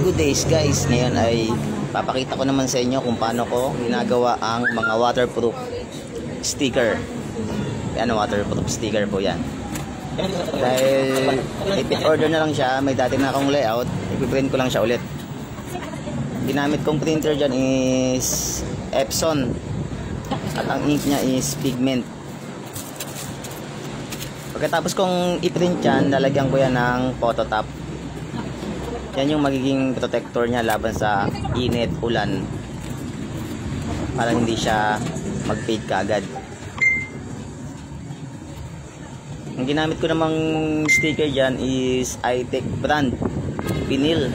Good days guys, ngayon ay papakita ko naman sa inyo kung paano ko ginagawa ang mga waterproof sticker. Yan, waterproof sticker po yan. Dahil repeat order na lang siya, may dati na akong layout, ipiprint ko lang siya ulit. Ginamit kong printer dyan is Epson at ang ink niya is pigment. Pagkatapos kong i-print yan, lalagyan ko yan ng phototop. Yan yung magiging protector niya laban sa init, ulan, para hindi siya mag-fade kaagad. Ang ginamit ko namang sticker dyan is iTech brand, vinyl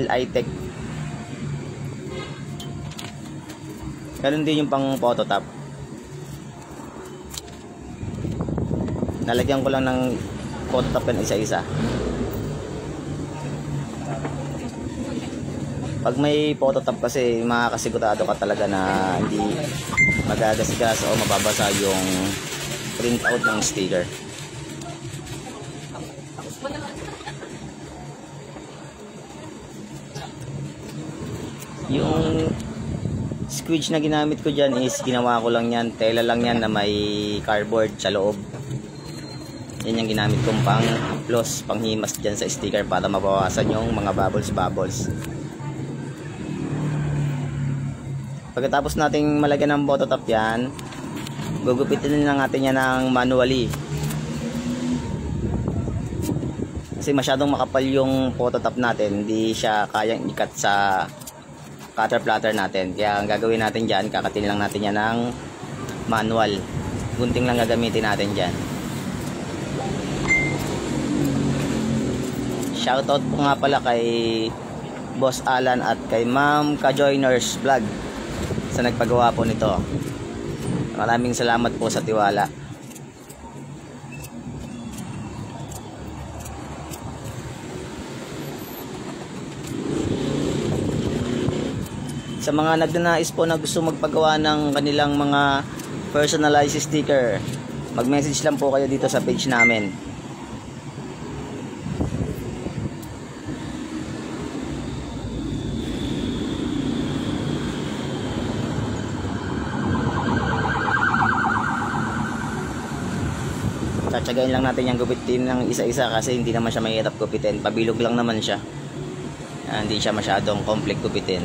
iTech. Ganun din yung pang phototop. Nalagyan ko lang ng phototop yan isa-isa. Pag may phototop kasi makakasigurado ka talaga na hindi magagasgas o mababasa yung printout ng sticker. Yung squidge na ginamit ko dyan is ginawa ko lang yan, tela lang yan na may cardboard sa loob. Yan yung ginamit kong pang plus, panghimas dyan sa sticker para mabawasan yung mga bubbles. Pagkatapos nating malagyan ng phototop yan, gugupitin lang natin yan ng manually. Kasi masyadong makapal yung phototop natin, hindi siya kayang ikat sa cutter platter natin. Kaya ang gagawin natin dyan, kakatin lang natin yan ng manual. Gunting lang gagamitin natin dyan. Shoutout po nga pala kay Boss Alan at kay Ma'am Kajoiners Vlog sa nagpagawa po nito. Maraming salamat po sa tiwala. Sa mga nagnanais po na gusto magpagawa ng kanilang mga personalized sticker, mag-message lang po kayo dito sa page namin. Tsatsagain lang natin yung gupitin ng isa-isa kasi hindi naman siya mahirap gupitin. Pabilog lang naman siya. Hindi siya masyadong complex gupitin.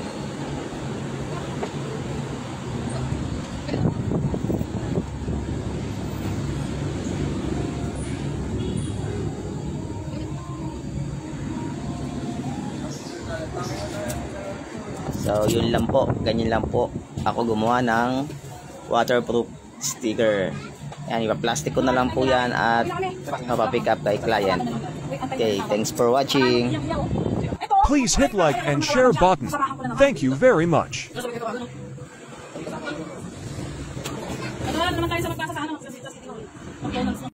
So yun lang po, ganyan lang po ako gumawa ng waterproof sticker. Yan, ipa-plastic ko na lang po yan at mapapick up kay client. Okay, thanks for watching. Please hit like and share button. Thank you very much. Naman tayo sa magkasa sa ano,